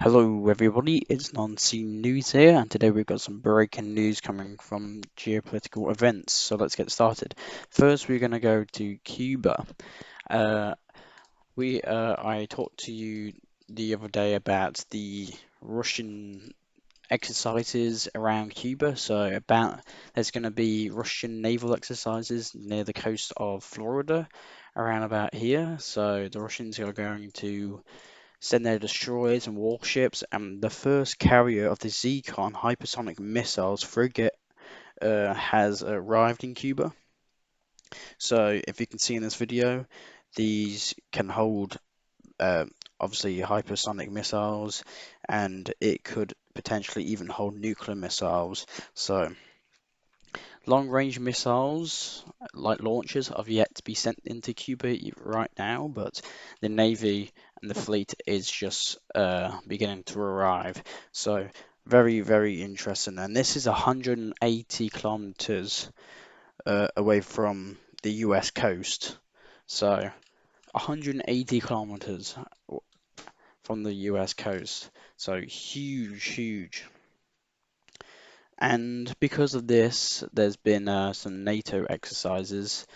Hello everybody, it's Non-Scene News here, and today we've got some breaking news coming from geopolitical events. So let's get started. First, we're going to go to Cuba. Uh, I talked to you the other day about the Russian exercises around Cuba. There's going to be Russian naval exercises near the coast of Florida, around about here. So the Russians are going to send their destroyers and warships, and the first carrier of the Zircon hypersonic missiles frigate has arrived in Cuba. So, if you can see in this video, these can hold uh, obviously hypersonic missiles, and it could potentially even hold nuclear missiles. So, long-range missiles, like launchers, have yet to be sent into Cuba right now, but the Navy and the fleet is just beginning to arrive. So very, very interesting. And this is 180 kilometers away from the US coast. So 180 kilometers from the US coast. So huge, huge. And because of this, there's been some NATO exercises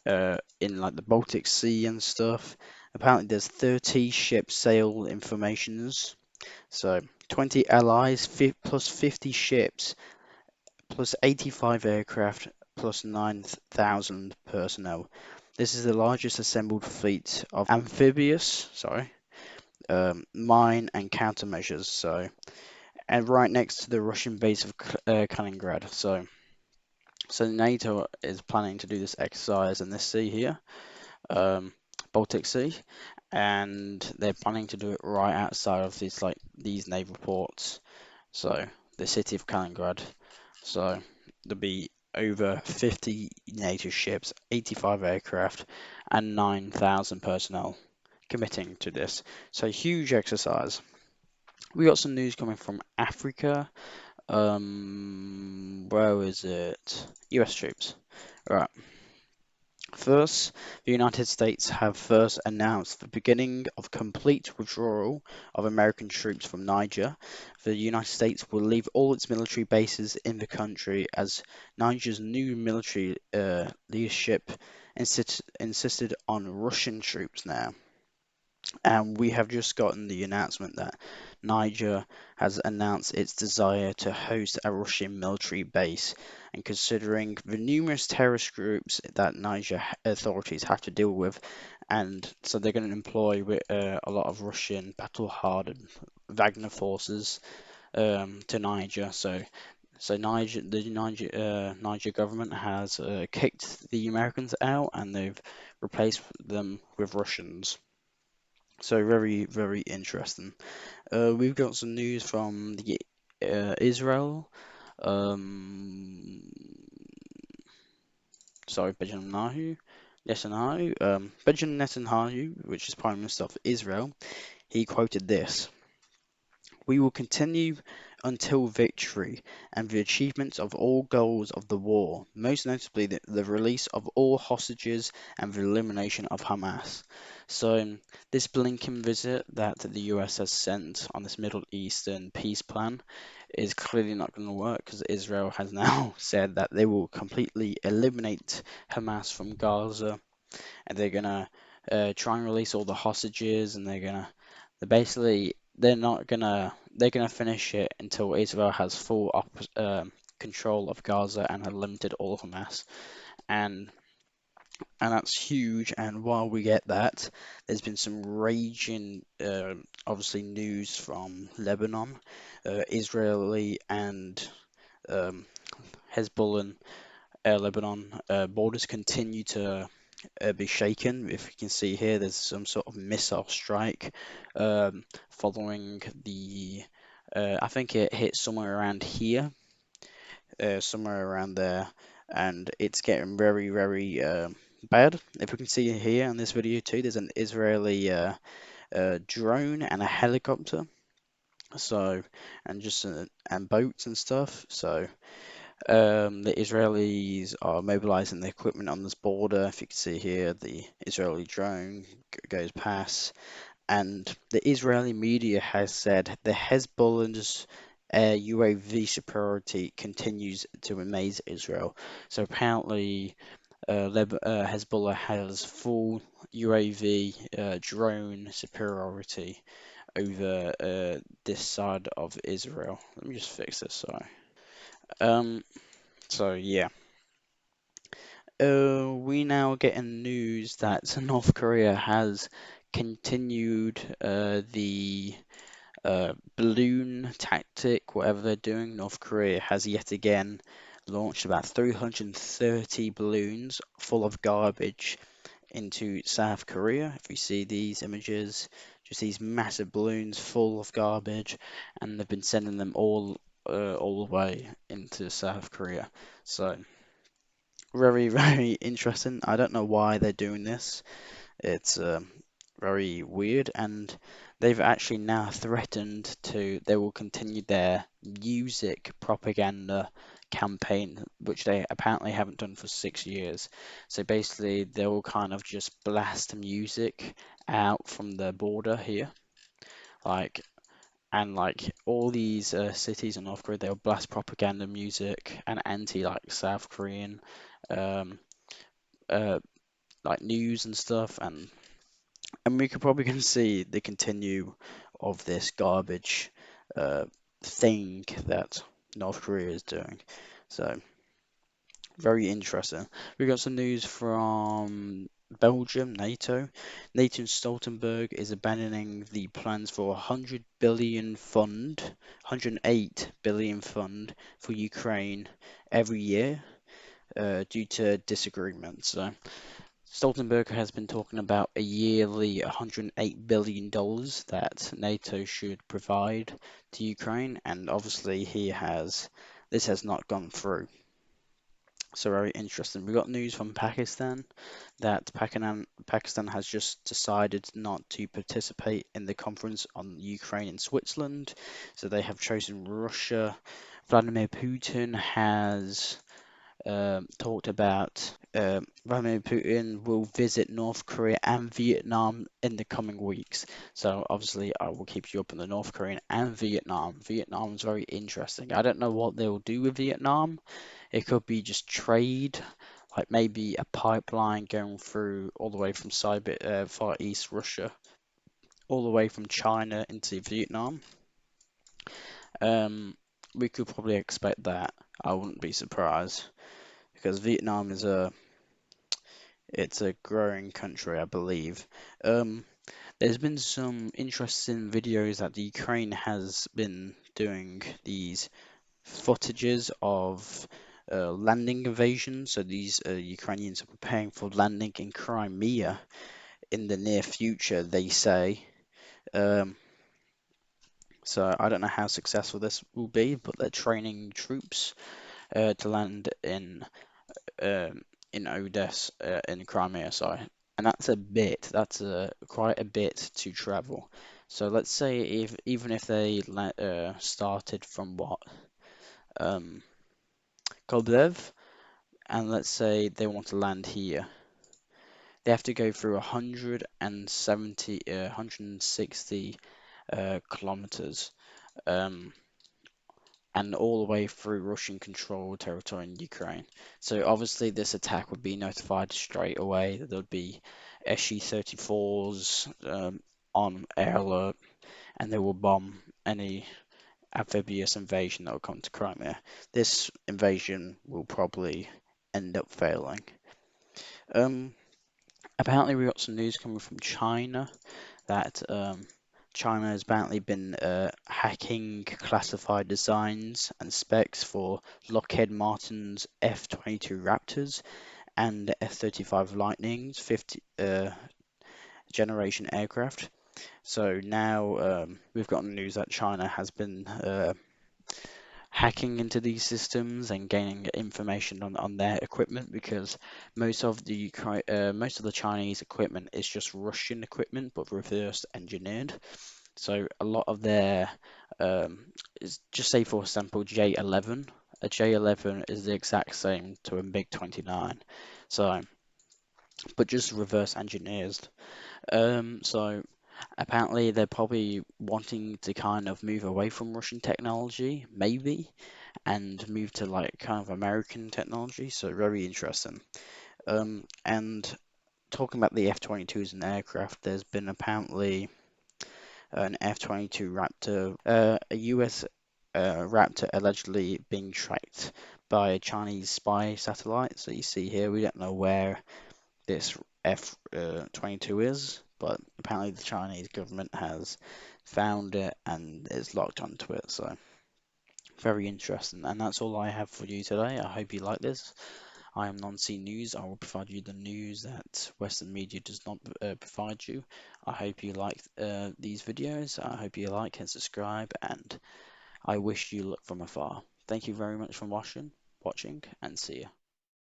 in like the Baltic Sea and stuff. Apparently, there's 30 ship sail informations. So 20 allies plus 50 ships plus 85 aircraft plus 9,000 personnel. This is the largest assembled fleet of mine and countermeasures. And right next to the Russian base of Kaliningrad. So NATO is planning to do this exercise in this sea here, um, Baltic Sea, and they're planning to do it right outside of these naval ports. So the city of Kaliningrad. So there'll be over 50 NATO ships, 85 aircraft, and 9,000 personnel committing to this. So huge exercise. We got some news coming from Africa. Where is it? US troops. Right. First, the United States have first announced the beginning of complete withdrawal of American troops from Niger. The United States will leave all its military bases in the country as Niger's new military leadership insisted on Russian troops now. And we have just gotten the announcement that Niger has announced its desire to host a Russian military base. And considering the numerous terrorist groups that Niger authorities have to deal with, and so they're going to employ a lot of Russian battle-hardened Wagner forces to Niger. So Niger government has kicked the Americans out, and they've replaced them with Russians. So very, very interesting. We've got some news from the Israel. Um, Benjamin Netanyahu. Benjamin Netanyahu, which is Prime Minister of Israel, he quoted this: "We will continue until victory and the achievement of all goals of the war, most notably the release of all hostages and the elimination of Hamas." So, this Blinken visit that the US has sent on this Middle Eastern peace plan is clearly not going to work because Israel has now said that they will completely eliminate Hamas from Gaza, and they're gonna try and release all the hostages, and they're gonna finish it until Israel has full control of Gaza and have limited all Hamas, and that's huge. And while we get that, there's been some raging, obviously news from Lebanon, Israeli and um, Hezbollah and Lebanon borders continue to be shaken. If you can see here, there's some sort of missile strike following I think it hit somewhere around here, somewhere around there, and it's getting very, very bad. If we can see here in this video too, there's an Israeli drone and a helicopter. So, and boats and stuff. So, the Israelis are mobilizing the equipment on this border. If you can see here, the Israeli drone goes past, And the Israeli media has said the Hezbollah's UAV superiority continues to amaze Israel. So apparently, Hezbollah has full UAV drone superiority over this side of Israel. Let me just fix this. Sorry. Um. So yeah. We now getting news that North Korea has continued the balloon tactic, whatever they're doing. North Korea has yet again launched about 330 balloons full of garbage into South Korea. If you see these images, just these massive balloons full of garbage, and they've been sending them all the way into South Korea. So very, very interesting. I don't know why they're doing this. It's very weird, and they've actually now threatened they will continue their music propaganda campaign, which they apparently haven't done for 6 years. So basically, they will kind of just blast music out from the border here, like and like all these cities in North Korea, they'll blast propaganda music and anti like South Korean um, uh, like news and stuff, and we could probably can see the continue of this garbage uh, thing that North Korea is doing. So very interesting. We got some news from Belgium, NATO. NATO Stoltenberg is abandoning the plans for a 108 billion fund for Ukraine every year due to disagreements. So Stoltenberg has been talking about a yearly $108 billion that NATO should provide to Ukraine, and obviously this has not gone through. So very interesting. We got news from Pakistan that Pakistan has just decided not to participate in the conference on Ukraine and Switzerland. So they have chosen Russia. Vladimir Putin has talked about Vladimir Putin will visit North Korea and Vietnam in the coming weeks. So obviously, I will keep you up on the North Korean and Vietnam. Vietnam is very interesting. I don't know what they will do with Vietnam. It could be just trade, like maybe a pipeline going through all the way from Far East Russia, all the way from China into Vietnam. Um, we could probably expect that. I wouldn't be surprised because Vietnam is a growing country, I believe. Um, there's been some interesting videos that the Ukraine has been doing these footages of landing invasions. So these Ukrainians are preparing for landing in Crimea in the near future, they say. Um, so I don't know how successful this will be, but they're training troops to land um, in Odessa, in Crimea, sorry. And that's a bit, that's quite a bit to travel. So let's say if even if they started from what um, Koblev, and let's say they want to land here, they have to go through 160 kilometers, um, and all the way through Russian controlled territory in Ukraine. So obviously this attack would be notified straight away. There would be SU-34s on air alert, and they will bomb any amphibious invasion that will come to Crimea. This invasion will probably end up failing. Um, Apparently we got some news coming from China that China has apparently been hacking classified designs and specs for Lockheed Martin's F-22 Raptors and F-35 Lightning's 50 generation aircraft. So now we've gotten news that China has been hacking into these systems and gaining information on their equipment because most of the Chinese equipment is just Russian equipment but reverse engineered. So a lot of their is just say for example J11. A J11 is the exact same to a MiG-29. So but just reverse engineers. So Apparently, they're probably wanting to kind of move away from Russian technology, maybe, and move to like kind of American technology. So very interesting. And talking about the F-22 as an aircraft, there's been apparently an F-22 Raptor, a US Raptor allegedly being tracked by a Chinese spy satellite. So you see here, we don't know where this F-22 is, but apparently the Chinese government has found it and is locked onto it. So very interesting. And that's all I have for you today. I hope you like this. I am non-C News. I will provide you the news that Western media does not provide you. I hope you like these videos. I hope you like and subscribe, and I wish you luck from afar. Thank you very much for watching, and see you.